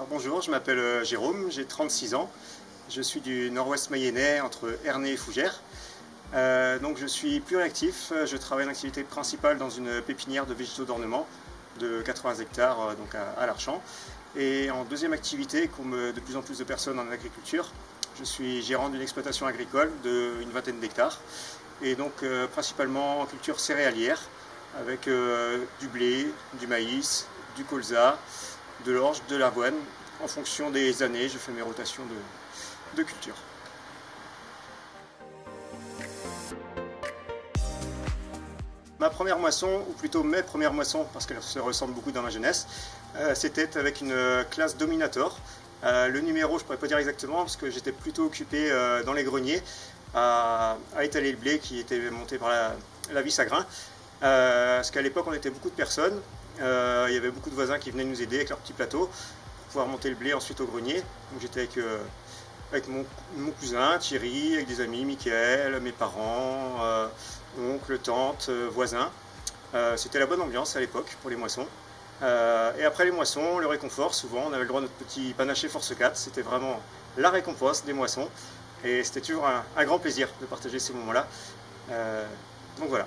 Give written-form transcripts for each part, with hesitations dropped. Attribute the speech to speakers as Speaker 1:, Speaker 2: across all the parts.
Speaker 1: Alors bonjour, je m'appelle Jérôme, j'ai 36 ans. Je suis du nord-ouest mayennais, entre Ernée et Fougères. Donc je suis pluriactif, je travaille en activité principale dans une pépinière de végétaux d'ornement de 80 hectares donc à l'Archamp. Et en deuxième activité, comme de plus en plus de personnes en agriculture, je suis gérant d'une exploitation agricole d'une vingtaine d'hectares. Et donc principalement en culture céréalière, avec du blé, du maïs, du colza, de l'orge, de l'avoine. En fonction des années, je fais mes rotations de culture. Ma première moisson, ou plutôt mes premières moissons, parce qu'elles se ressemblent beaucoup dans ma jeunesse, c'était avec une classe Dominator. Le numéro, je ne pourrais pas dire exactement, parce que j'étais plutôt occupé dans les greniers à étaler le blé qui était monté par la vis à grains. Parce qu'à l'époque, on était beaucoup de personnes. Il y avait beaucoup de voisins qui venaient nous aider avec leur petit plateau pour pouvoir monter le blé ensuite au grenier. Donc j'étais avec mon cousin Thierry, avec des amis, Mickaël, mes parents, oncles, tantes, voisins. C'était la bonne ambiance à l'époque pour les moissons. Et après les moissons, le réconfort, souvent on avait le droit à notre petit panaché Force 4. C'était vraiment la récompense des moissons. Et c'était toujours un grand plaisir de partager ces moments-là. Donc voilà.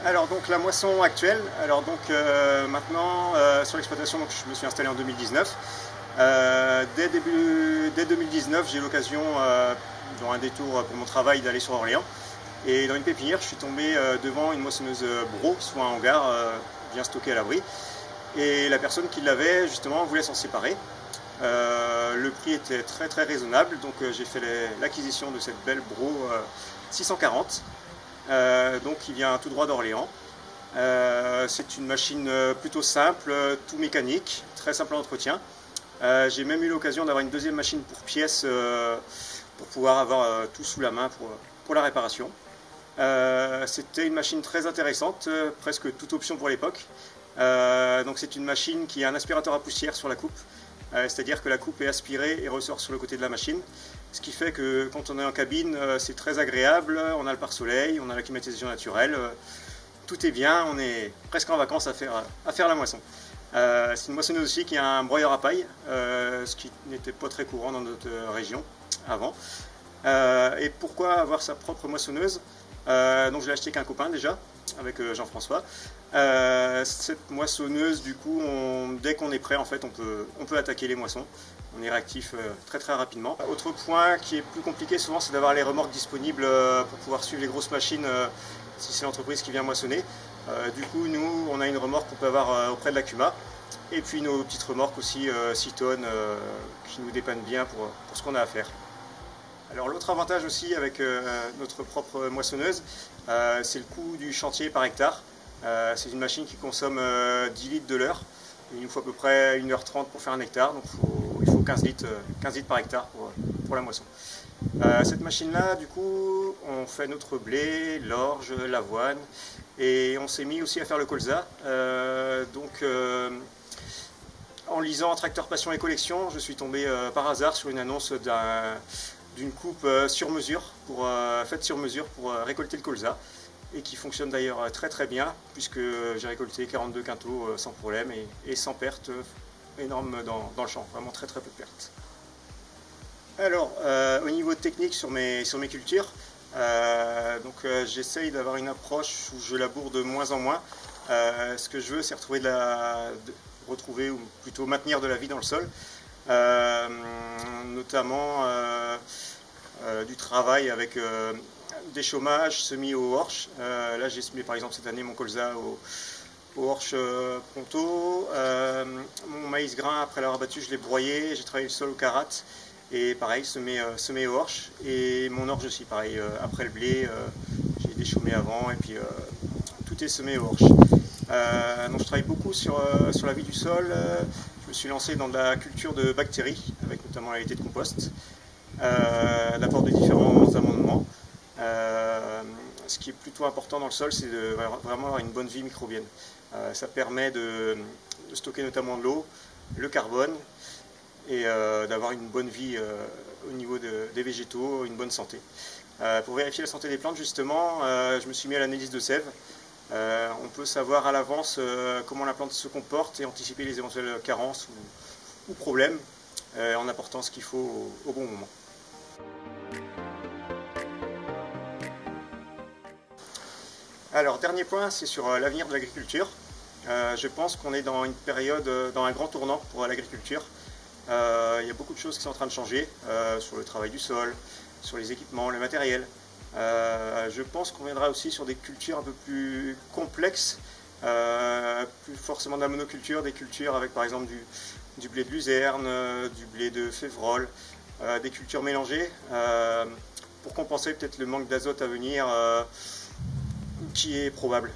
Speaker 1: Alors donc la moisson actuelle, alors donc maintenant sur l'exploitation, je me suis installé en 2019. Dès 2019, j'ai eu l'occasion, dans un détour pour mon travail, d'aller sur Orléans. Et dans une pépinière, je suis tombé devant une moissonneuse Bro, soit un hangar bien stocké à l'abri. Et la personne qui l'avait justement voulait s'en séparer. Le prix était très très raisonnable, donc j'ai fait l'acquisition de cette belle Bro 640. Donc qui vient tout droit d'Orléans. C'est une machine plutôt simple, tout mécanique, très simple en entretien. J'ai même eu l'occasion d'avoir une deuxième machine pour pièces pour pouvoir avoir tout sous la main pour la réparation. C'était une machine très intéressante, presque toute option pour l'époque. Donc c'est une machine qui a un aspirateur à poussière sur la coupe. C'est-à-dire que la coupe est aspirée et ressort sur le côté de la machine. Ce qui fait que quand on est en cabine, c'est très agréable, on a le pare-soleil, on a la climatisation naturelle, tout est bien, on est presque en vacances à faire la moisson. C'est une moissonneuse aussi qui a un broyeur à paille, ce qui n'était pas très courant dans notre région avant. Et pourquoi avoir sa propre moissonneuse? Donc je l'ai acheté qu'un copain déjà, avec Jean-François. Cette moissonneuse, du coup, dès qu'on est prêt, en fait, on peut attaquer les moissons. On est réactif très très rapidement. Autre point qui est plus compliqué souvent, c'est d'avoir les remorques disponibles pour pouvoir suivre les grosses machines si c'est l'entreprise qui vient moissonner. Du coup, nous, on a une remorque qu'on peut avoir auprès de la Cuma. Et puis nos petites remorques aussi 6 tonnes qui nous dépannent bien pour ce qu'on a à faire. Alors l'autre avantage aussi avec notre propre moissonneuse, c'est le coût du chantier par hectare. C'est une machine qui consomme 10 litres de l'heure. Il nous faut à peu près 1h30 pour faire un hectare, donc il faut 15 litres par hectare pour la moisson. Cette machine-là, du coup, on fait notre blé, l'orge, l'avoine, et on s'est mis aussi à faire le colza. En lisant Tracteur Passion et Collection, je suis tombé par hasard sur une annonce d'une coupe sur mesure, faite sur mesure pour récolter le colza, et qui fonctionne d'ailleurs très très bien, puisque j'ai récolté 42 quintaux sans problème et sans perte énorme dans le champ, vraiment très très peu de pertes. Alors, au niveau technique sur mes cultures, j'essaye d'avoir une approche où je laboure de moins en moins. Ce que je veux, c'est retrouver ou plutôt maintenir de la vie dans le sol, notamment du travail avec des chômages semis au horche. Là j'ai semé par exemple cette année mon colza au horche pronto. Mon maïs grain, après l'avoir battu, je l'ai broyé, j'ai travaillé le sol au karat et pareil semé au horche. Et mon orge aussi pareil, après le blé j'ai déchaumé avant et puis tout est semé au horche. Donc je travaille beaucoup sur la vie du sol. Je me suis lancé dans de la culture de bactéries avec notamment la lait de compost, l'apport de différents amendements. Ce qui est plutôt important dans le sol, c'est de vraiment avoir une bonne vie microbienne. Ça permet de stocker notamment de l'eau, le carbone et d'avoir une bonne vie au niveau des végétaux, une bonne santé. Pour vérifier la santé des plantes, justement, je me suis mis à l'analyse de sève. On peut savoir à l'avance comment la plante se comporte et anticiper les éventuelles carences ou problèmes en apportant ce qu'il faut au bon moment. Alors, dernier point, c'est sur l'avenir de l'agriculture. Je pense qu'on est dans une période, dans un grand tournant pour l'agriculture. Il y a beaucoup de choses qui sont en train de changer sur le travail du sol, sur les équipements, le matériel. Je pense qu'on viendra aussi sur des cultures un peu plus complexes, plus forcément de la monoculture, des cultures avec par exemple du blé de luzerne, du blé de févrole, des cultures mélangées pour compenser peut-être le manque d'azote à venir qui est probable.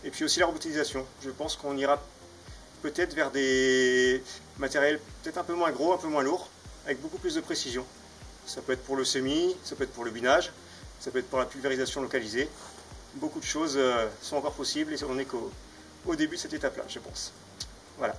Speaker 1: Et puis aussi la robotisation. Je pense qu'on ira peut-être vers des matériels peut-être un peu moins gros, un peu moins lourds, avec beaucoup plus de précision. Ça peut être pour le semis, ça peut être pour le binage, ça peut être pour la pulvérisation localisée. Beaucoup de choses sont encore possibles et on n'est qu'au début de cette étape-là, je pense. Voilà.